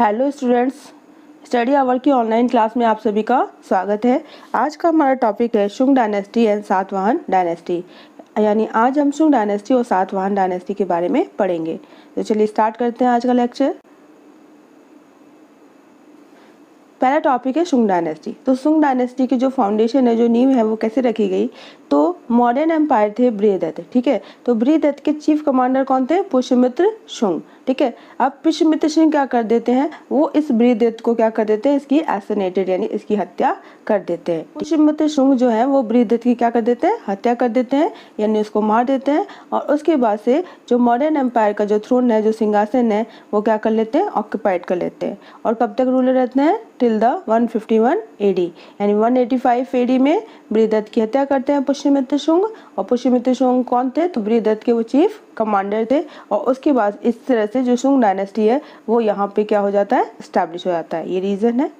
Hello students, study our की online class में आप सभी का स्वागत है। आज का हमारा टॉपिक है Shunga dynasty and Satavahana dynasty, यानी आज हम शुंग डायनेस्टी और सातवाहन डायनेस्टी के बारे में पढ़ेंगे। तो चलिए स्टार्ट करते हैं आज का लेक्चर। पहला टॉपिक है शुंग डायनेस्टी। तो शुंग डायनेस्टी की जो फाउंडेशन है, जो नींव है, वो कैसे रखी गई? तो मॉडर्न एम्पायर थे बृहदत्त, ठीक है। तो बृहदत्त के चीफ कमांडर कौन थे? पुष्यमित्र शुंग, ठीक है। अब पुष्यमित्र सिंह क्या कर देते हैं, वो इस बृहदत्त को क्या कर देते हैं, इसकी एसिनेटेड यानी इसकी हत्या कर देते हैं। पुष्यमित्र शुंग जो है वो बृहदत्त की क्या कर देते हैं, हत्या कर देते हैं, यानी उसको मार देते हैं। और उसके बाद से जो मॉडर्न एम्पायर का जो थ्रोन है, जो सिंहासन है, वो क्या कर लेते हैं, ऑक्यूपाइड कर लेते हैं। और कब तक रूलर रहते हैं? टिल द 151 AD, यानी 185 AD में बृहदत्त की हत्या करते हैं पुष्यमित्र शुंग। और पुष्यमित्र शुंग कौन थे? तो बृहदत्त के वो चीफ कमांडर थे। और उसके बाद इस तरह से जो शुंग डायनेस्टी है वो यहाँ पे क्या हो जाता है, एस्टैब्लिश हो जाता है। ये रीजन है।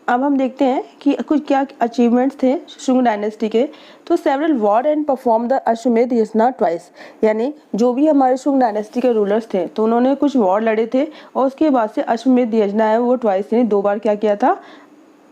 अब हम देखते हैं कि कुछ क्या अचीवमेंट्स थे शुंग डायनेस्टी के। तो several war and perform the अश्वमेध यज्ञ ट्वाइस, यानी जो भी हमारे शुंग डायनेस्टी के रूलर्स थे तो उन्होंने कुछ वॉर लड़े थे और उसके बाद से अश्वमेध यज्ञ है वो ट्वाइस यानी 2 बार क्या किया था,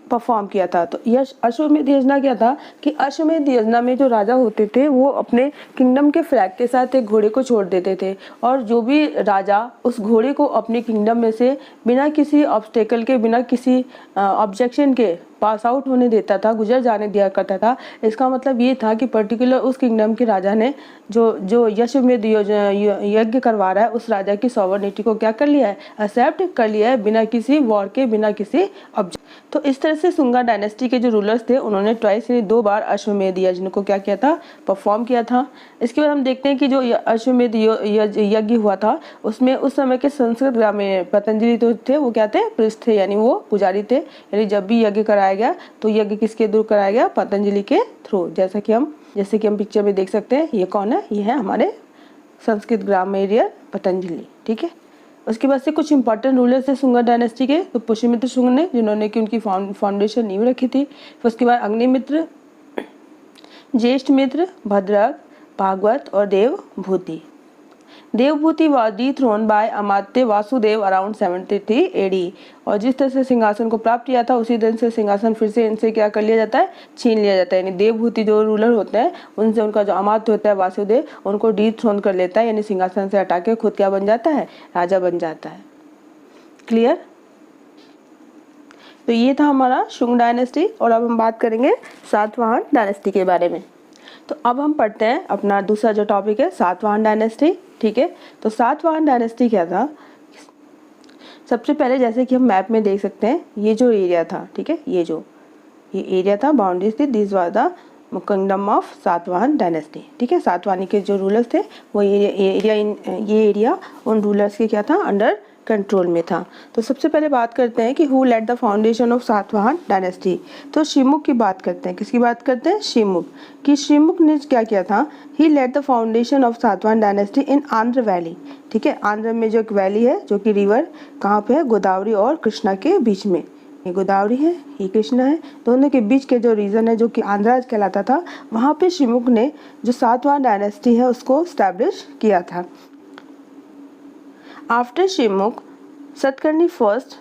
परफॉर्म किया था। तो यह अश्वमेध यज्ञ क्या था कि अश्वमेध यज्ञ में जो राजा होते थे वो अपने किंगडम के फ्लैग के साथ एक घोड़े को छोड़ देते थे, और जो भी राजा उस घोड़े को अपने किंगडम में से बिना किसी ऑब्स्टेकल के, बिना किसी ऑब्जेक्शन के पास आउट होने देता था, गुजर जाने दिया करता था। इसका मतलब ये था कि पर्टिकुलर उस किंगडम के राजा ने जो अश्वमेध यज्ञ करवा रहा है उस राजा की सॉवरेनिटी को क्या कर लिया है, एक्सेप्ट कर लिया है, बिना किसी वॉर के, बिना किसी ऑब्जेक्शन। तो इस तरह से शुंगा डायनेस्टी के जो रूलर्स थे उन्होंने ट्वाइस यानी 2 बार अश्वमेध यज्ञ को क्या किया था, परफॉर्म किया था। इसके बाद हम देखते हैं कि जो अश्वमेध यज्ञ हुआ था उसमें उस समय के संस्कृत ग्रामीण पतंजलि तो थे, वो क्या थे, प्रीस्ट थे, यानी वो पुजारी थे। यानी जब भी यज्ञ कराया गया तो यज्ञ किसके थ्रू कराया गया? पतंजलि के थ्रू। जैसे कि हम पिक्चर में देख सकते हैं। ये कौन है? ये है हमारे संस्कृत ग्रामीण पतंजलि, ठीक है। उसके बाद से कुछ इंपॉर्टेंट रूलर्स थे शुंगा डायनेस्टी के। तो पुष्यमित्र शुंग ने, जिन्होंने कि उनकी फाउंडेशन नींव रखी थी। उसके बाद अग्निमित्र, ज्येष्ठ मित्र, भद्रक, भागवत और Devabhuti. Devabhuti was dethroned by Amatya Vasudeva around 73 AD। और जिस तरह से सिंहासन को प्राप्त किया था उसी दिन से सिंहासन फिर से इनसे क्या कर लिया जाता है, छीन लिया जाता है। यानी देवभूति जो रूलर होते हैं उनसे उनका जो अमात्य होता है वासुदेव, उनको डिथ्रोन कर लेता है, यानी सिंहासन से हटा के खुद क्या बन जाता है, राजा बन जाता है। क्लियर? तो ये था हमारा शुंग डायनेस्टी। और अब हम बात करेंगे सातवाहन डायनेस्टी के बारे में। तो अब हम पढ़ते हैं अपना दूसरा जो टॉपिक है, सातवाहन डायनेस्टी, ठीक है। तो सातवाहन डायनेस्टी क्या था? सबसे पहले जैसे कि हम मैप में देख सकते हैं, ये जो एरिया था, ठीक है, ये एरिया था, बाउंड्रीज थी, this was the kingdom of Satavahana dynasty, ठीक है। सातवाहनी के जो रूलर्स थे वो ये एरिया उन रूलर्स के क्या था, अंडर कंट्रोल में था। तो सबसे पहले बात करते हैं कि who laid the foundation of Satavahana dynasty. तो शिमुक की बात करते हैं। किसकी बात करते हैं? शिमुक कि शिमुक ने क्या किया था, he laid the foundation of Satavahana dynasty in Andhra valley, ठीक है। आंध्र में जो एक वैली है, जो कि रिवर कहाँ पे है, गोदावरी और कृष्णा के बीच में। ये गोदावरी है, ये कृष्णा है, दोनों के बीच के जो रीजन है, जो कि आंध्राज कहलाता था, वहाँ पे शिमुक ने जो सातवाहन डायनेस्टी है उसको स्टैब्लिश किया था। After Simuka, Satakarni first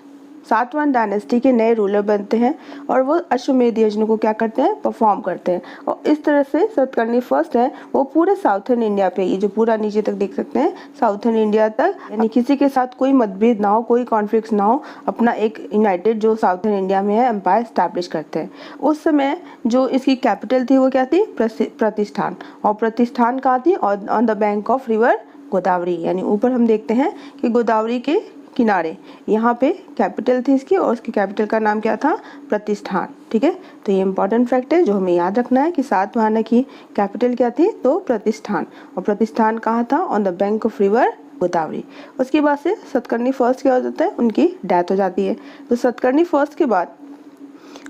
Satavahana dynasty के नए रूलर बनते हैं और वो अश्वमेध यज्ञ को क्या करते हैं, परफॉर्म करते हैं। और इस तरह से सतकर्णी फर्स्ट है वो पूरे साउथर्न इंडिया पे, ये जो पूरा नीचे तक देख सकते हैं, साउथर्न इंडिया तक, यानी किसी के साथ कोई मतभेद ना हो, कोई कॉन्फ्लिक्ट ना हो, अपना एक यूनाइटेड जो साउथर्न इंडिया में है एम्पायर स्टैब्लिश करते हैं। उस समय जो इसकी कैपिटल थी वो क्या थी, प्रतिष्ठान। और प्रतिष्ठान कहाँ थी, on the bank of river Godavari, यानी ऊपर हम देखते हैं कि गोदावरी के किनारे यहाँ पे कैपिटल थी इसकी, और उसकी कैपिटल का नाम क्या था, प्रतिष्ठान, ठीक है। तो ये इंपॉर्टेंट फैक्ट है जो हमें याद रखना है कि सातवाहन की कैपिटल क्या थी, तो प्रतिष्ठान। और प्रतिष्ठान कहाँ था, on the bank of river Godavari. उसके बाद से सतकर्णी फर्स्ट क्या हो जाता है, उनकी डेथ हो जाती है। तो सतकर्णी फर्स्ट के बाद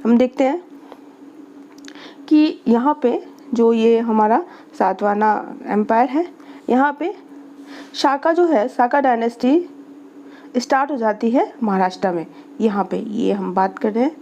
हम देखते हैं कि यहाँ पे जो ये हमारा सातवाहना एम्पायर है, यहाँ पे शाका जो है, शाका डायनेस्टी स्टार्ट हो जाती है महाराष्ट्र में। यहाँ पे ये हम बात कर रहे हैं,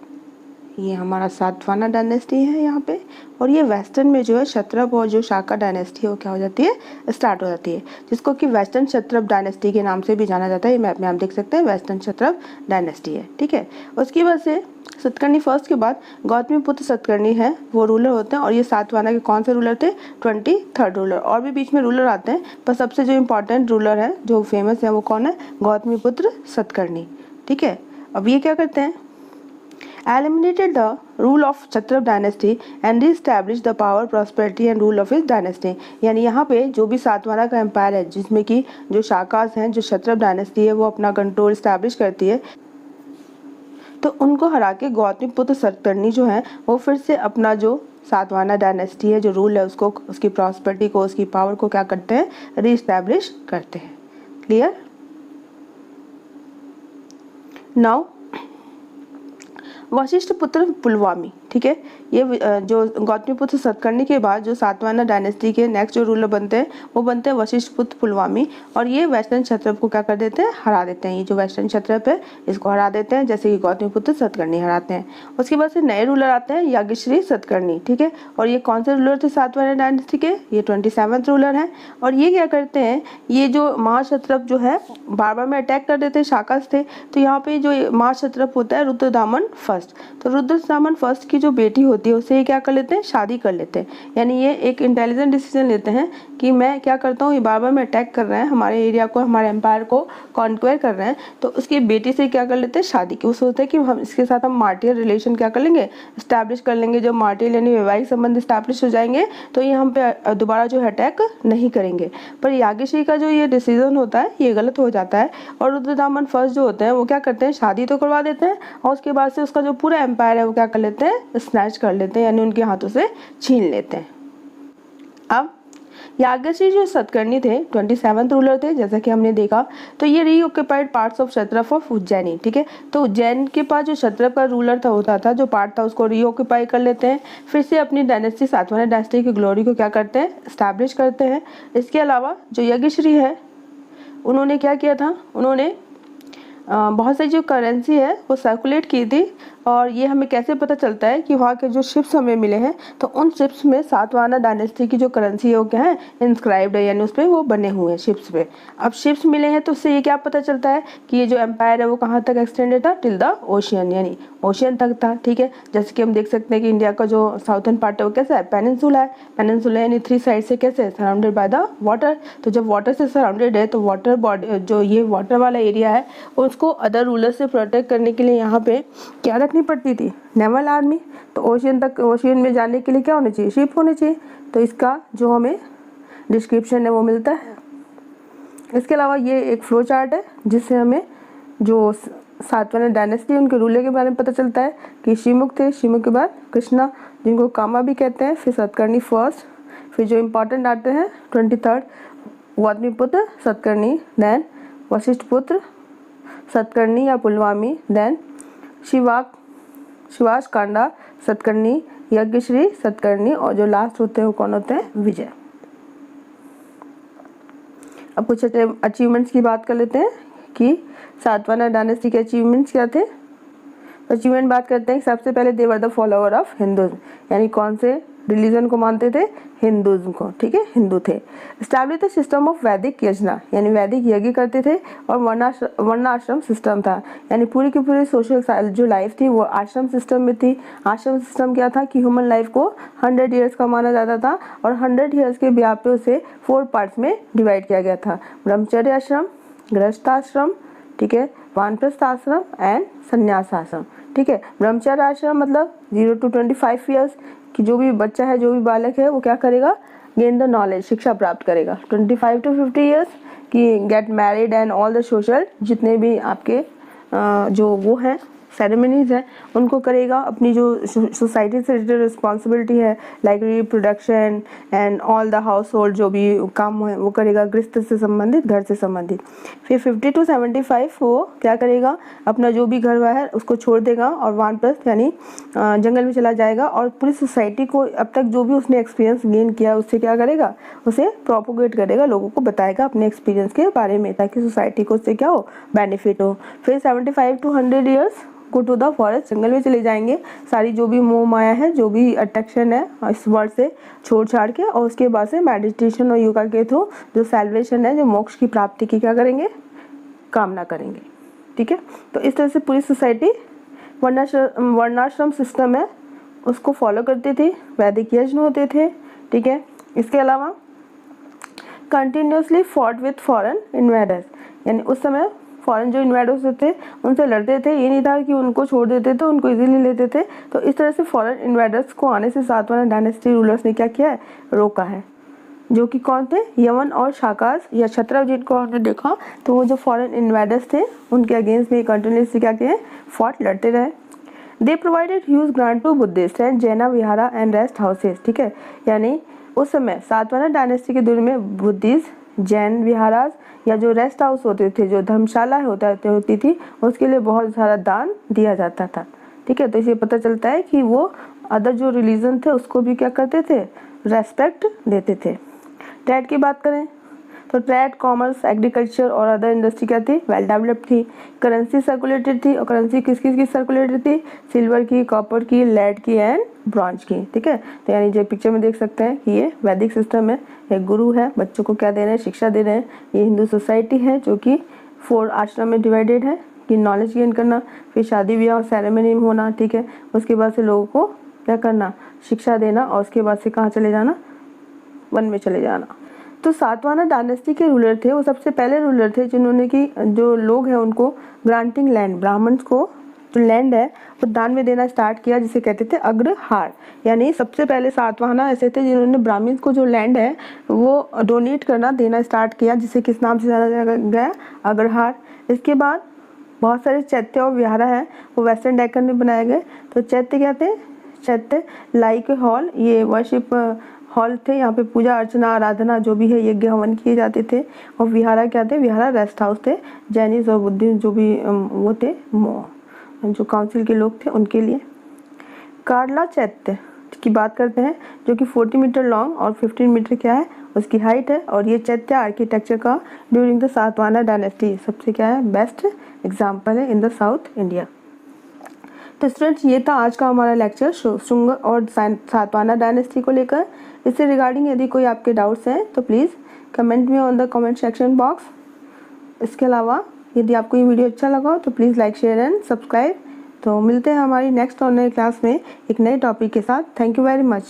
ये हमारा सातवाहना डायनेस्टी है यहाँ पे, और ये वेस्टर्न में जो है क्षत्रप और जो शाका डायनेस्टी है वो क्या हो जाती है, स्टार्ट हो जाती है, जिसको कि वेस्टर्न क्षत्रप डायनेस्टी के नाम से भी जाना जाता है। ये मैप में आप देख सकते हैं वेस्टर्न क्षत्रप डायनेस्टी है, ठीक है। उसकी वजह से सतकर्णी फर्स्ट के बाद गौतमीपुत्र सतकर्णी है वो रूलर होते हैं, और ये सातवाहना के कौन से रूलर थे, 23rd रूलर। और भी बीच में रूलर आते हैं, पर सबसे जो इम्पोर्टेंट रूलर है जो फेमस है वो कौन है, गौतमीपुत्र सतकर्णी, ठीक है। अब ये क्या करते हैं, eliminated the rule of Kshatrapa dynasty and reestablish the power prosperity and rule of his dynasty. यानी यहाँ पे जो भी सातवाहना का एम्पायर है जिसमें कि जो शाकास हैं, जो क्षत्रप डायनेस्टी है वो अपना कंट्रोल स्टैब्लिश करती है, तो उनको हरा के गौतमीपुत्र सतकर्णी जो है वो फिर से अपना जो सातवाहना डायनेस्टी है जो रूल है उसको, उसकी प्रॉस्पेरिटी को, उसकी पावर को क्या करते हैं, रीस्टैब्लिश करते हैं। क्लियर। नाउ वशिष्ठ पुत्र पुलवामी, ठीक है। ये जो गौतमीपुत्र सतकर्णी के बाद जो सातवाहना डायनेस्टी के नेक्स्ट जो रूलर बनते हैं वो बनते हैं वशिष्ठ पुत्र पुलवामी, और ये वेस्टर्न क्षत्रप को क्या कर देते हैं, हरा देते हैं। ये जो वेस्टर्न क्षत्रप है इसको हरा देते हैं, जैसे कि गौतमीपुत्र सतकर्णी हराते हैं। उसके बाद से नए रूलर आते हैं याज्ञश्री सतकर्णी, ठीक है। और ये कौन से रूलर थे सातवाहना डायनेस्टी के, ये 27th रूलर हैं। और ये क्या करते हैं, ये जो महाक्षत्रप जो है बार बार में अटैक कर देते हैं, शाकास थे, तो यहाँ पे जो महाक्षत्रप होता है रुद्रदामन फर्स्ट, तो रुद्रदामन फर्स्ट की जो बेटी होती है उससे ये क्या कर लेते हैं, शादी कर लेते हैं। यानी ये एक इंटेलिजेंट डिसीजन लेते हैं कि मैं क्या करता हूँ, ये बार बार में अटैक कर रहे हैं हमारे एरिया को, हमारे एम्पायर को कॉन्क्वेयर कर रहे हैं, तो उसकी बेटी से क्या कर लेते हैं, शादी की। वो सोचते हैं कि हम इसके साथ हम मार्टियल रिलेशन क्या कर लेंगे, स्टैब्लिश कर लेंगे। जब मार्टियल यानी वैवाहिक संबंध स्टैब्लिश हो जाएंगे तो ये हम पे दोबारा जो है अटैक नहीं करेंगे। पर याज्ञश्री का जो ये डिसीजन होता है ये गलत हो जाता है, और रुद्रदामन फर्स्ट जो होते हैं वो क्या करते हैं, शादी तो करवा देते हैं, और उसके बाद से उसका जो पूरा एम्पायर है वो क्या कर लेते हैं, स्नैच कर लेते हैं, यानी उनके हाथों से छीन लेते हैं। अब याज्ञश्री जो सतकर्णी थे 27th रूलर थे, जैसा कि हमने देखा, तो ये reoccupied parts of Kshatrapa of Ujjaini, ठीक है। तो उज्जैन के पास जो क्षत्रप का रूलर था होता था, जो पार्ट था उसको रीऑक्युपाई कर लेते हैं, फिर से अपनी डायनेस्टी सातवाहना डायनेस्टी की ग्लोरी को क्या करते हैं, स्टैब्लिश करते हैं। इसके अलावा जो याज्ञश्री है उन्होंने क्या किया था, उन्होंने बहुत सारी जो करेंसी है वो सर्कुलेट की थी, और ये हमें कैसे पता चलता है कि वहाँ के जो शिप्स हमें मिले हैं तो उन शिप्स में सातवाहना डायनेस्टी की जो करेंसी है वो क्या है, इंस्क्राइब्ड है, यानी उस पर वो बने हुए हैं शिप्स पे। अब शिप्स मिले हैं तो उससे ये क्या पता चलता है कि ये जो एम्पायर है वो कहाँ तक एक्सटेंडेड था, टिल द ओशियन, यानी ओशियन तक था, ठीक है। जैसे कि हम देख सकते हैं कि इंडिया का जो साउथर्न पार्ट है वो कैसा है, पेनिनसुला है। पेनिनसुला यानी 3 साइड से कैसे, सराउंडेड बाय द वाटर। तो जब वाटर से सराउंडेड है तो वाटर बॉडी, जो ये वाटर वाला एरिया है उसको अदर रूलर से प्रोटेक्ट करने के लिए यहाँ पे क्या रखनी पड़ती थी, नेवल आर्मी। तो ओशियन तक, ओशियन में जाने के लिए क्या होने चाहिए, शिप होने चाहिए। तो इसका जो हमें डिस्क्रिप्शन है वो मिलता है। इसके अलावा ये एक फ्लो चार्ट है जिससे हमें जो सातवाहना डायनेस्टी उनके रूलर के बारे में पता चलता है कि शिवमुख थे, शिवमुख के बाद कृष्णा जिनको कामा भी कहते हैं, फिर सतकर्णी फर्स्ट, फिर जो इम्पोर्टेंट आते हैं 23rd गौतमीपुत्र सतकर्णी, देन वशिष्ठ पुत्र सतकर्णी या पुलवामी, देन शिवाश कांडा सतकर्णी, यज्ञश्री सतकर्णी, और जो लास्ट होते हैं वो कौन होते हैं, विजय। अब कुछ अचीवमेंट्स की बात कर लेते हैं कि सातवाहना डायनेस्टी के अचीवमेंट्स क्या थे। अचीवमेंट बात करते हैं, सबसे पहले दे वर द फॉलोअर ऑफ हिंदुज़, यानी कौन से रिलीजन को मानते थे, हिंदुज़म को, ठीक है, हिंदू थे। एस्टैब्लिश द सिस्टम ऑफ वैदिक यज्ञ, यानी वैदिक यज्ञ करते थे, और वर्णाश्रम सिस्टम था, यानी पूरी की पूरी सोशल जो लाइफ थी वो आश्रम सिस्टम में थी। आश्रम सिस्टम क्या था कि ह्यूमन लाइफ को 100 ईयर्स का माना जाता था, और 100 ईयर्स के ब्याह पे उसे 4 पार्ट्स में डिवाइड किया गया था, ब्रह्मचर्य आश्रम, गृहस्थाश्रम, ठीक है, वानप्रस्थ आश्रम एंड संन्यास आश्रम, ठीक है। ब्रह्मचर्य आश्रम मतलब 0 to 25 ईयर्स कि जो भी बच्चा है, जो भी बालक है वो क्या करेगा, गेन द नॉलेज, शिक्षा प्राप्त करेगा। 25 to 50 ईयर्स कि get married and all the social, जितने भी आपके जो वो हैं सेरेमनीज हैं उनको करेगा। अपनी जो सोसाइटी से रिलेटेड रिस्पॉन्सिबिलिटी है like reproduction and all the house hold जो भी काम है वो करेगा, गृहस्थ से संबंधित, घर से संबंधित। फिर 50 to 75 वो क्या करेगा, अपना जो भी घर है उसको छोड़ देगा और वानप्रस्थ यानी जंगल में चला जाएगा, और पूरी सोसाइटी को अब तक जो भी उसने एक्सपीरियंस गेन किया उससे क्या करेगा, उसे प्रोपोगेट करेगा, लोगों को बताएगा अपने एक्सपीरियंस के बारे में, ताकि सोसाइटी को उससे क्या हो, बेनिफिट हो। फिर 75 to 100 years go to the forest, जंगल में चले जाएंगे, सारी जो भी मोह माया है, जो भी अट्रैक्शन है इस वर्ल्ड से छोड़ छाड़ के, और उसके बाद से मेडिटेशन और योगा के थ्रू जो सैल्वेशन है, जो मोक्ष की प्राप्ति की क्या करेंगे, कामना करेंगे। ठीक है, तो इस तरह से पूरी सोसाइटी वर्णाश्रम सिस्टम है उसको फॉलो करते थे, वैदिक यज्ञ होते थे। ठीक है, इसके अलावा continuously fought with foreign invaders, यानी उस समय फॉरेन जो इन्वेडर्स थे उनसे लड़ते थे, ये नहीं था कि उनको छोड़ देते थे, उनको इजीली लेते थे। तो इस तरह से फॉरेन इन्वेडर्स को आने से सातवाहन डायनेस्टी रूलर्स ने क्या किया है, रोका है। जो कि कौन थे, यवन और शाकास या क्षत्रप, जिनको हमने देखा, तो वो जो फॉरेन इन्वेडर्स थे उनके अगेंस्ट में कंटिन्यूसली क्या किए, फॉट लड़ते रहे। They provided huge grant to Buddhist and Jaina vihara and rest houses. ठीक है, यानी उस समय सातवाहन डायनेस्टी के दौर में बुद्धिस्ट, जैन विहारास या जो रेस्ट हाउस होते थे, जो धर्मशाला होती थी, उसके लिए बहुत सारा दान दिया जाता था। ठीक है, तो इसे पता चलता है कि वो अदर जो रिलीजन थे उसको भी क्या करते थे, रेस्पेक्ट देते थे। ट्रेड की बात करें तो ट्रेड, कॉमर्स, एग्रीकल्चर और अदर इंडस्ट्री क्या थी, वेल डेवलप्ड थी। करेंसी सर्कुलेटेड थी, और करेंसी किस किस की सर्कुलेटेड थी, सिल्वर की, कॉपर की, लेड की एंड ब्रॉन्ज की। ठीक है, तो यानी जो पिक्चर में देख सकते हैं कि ये वैदिक सिस्टम है, एक गुरु है, बच्चों को क्या दे रहे हैं, शिक्षा दे रहे हैं। ये हिंदू सोसाइटी है जो कि 4 आश्रम में डिवाइडेड है, कि नॉलेज गेन करना, फिर शादी ब्याह और सेरेमनी में होना। ठीक है, उसके बाद से लोगों को क्या करना, शिक्षा देना, और उसके बाद से कहाँ चले जाना, वन में चले जाना। तो सातवाहन डायनेस्टी के रूलर थे, वो सबसे पहले रूलर थे जिन्होंने कि जो लोग हैं उनको ग्रांटिंग लैंड, ब्राह्मण्स को जो लैंड है वो दान में देना स्टार्ट किया, जिसे कहते थे अग्रहार। यानी सबसे पहले सातवाहन ऐसे थे जिन्होंने ब्राह्मण्स को जो लैंड है वो डोनेट करना, देना स्टार्ट किया, जिसे किस नाम से जाना गया, अग्रहार। इसके बाद बहुत सारे चैत्य और विहारा हैं, वो वेस्टर्न डेक्कन में बनाए गए। तो चैत्य क्या थे, चैत्य लाइक हॉल, ये वर्शिप हॉल थे, यहाँ पे पूजा अर्चना आराधना जो भी है यज्ञ हवन किए जाते थे। और विहारा क्या थे, विहारा रेस्ट हाउस थे, जैनिस और बुद्धिस्ट जो भी वो थे, जो काउंसिल के लोग थे उनके लिए। कार्ला चैत्य की बात करते हैं, जो कि 40 मीटर लॉन्ग और 15 मीटर क्या है उसकी हाइट है। और ये चैत्य आर्किटेक्चर का ड्यूरिंग द सातवाहन डायनेस्टी सबसे क्या है, बेस्ट एग्जाम्पल है इन द साउथ इंडिया। तो स्टूडेंट्स, ये था आज का हमारा लेक्चर शुंग और सातवाहन डायनेस्टी को लेकर। इससे रिगार्डिंग यदि कोई आपके डाउट्स हैं तो प्लीज़ कमेंट में on the comment section box. इसके अलावा यदि आपको ये वीडियो अच्छा लगा हो तो please like, share and subscribe. तो मिलते हैं हमारी नेक्स्ट ऑनलाइन क्लास में एक नए टॉपिक के साथ। Thank you very much.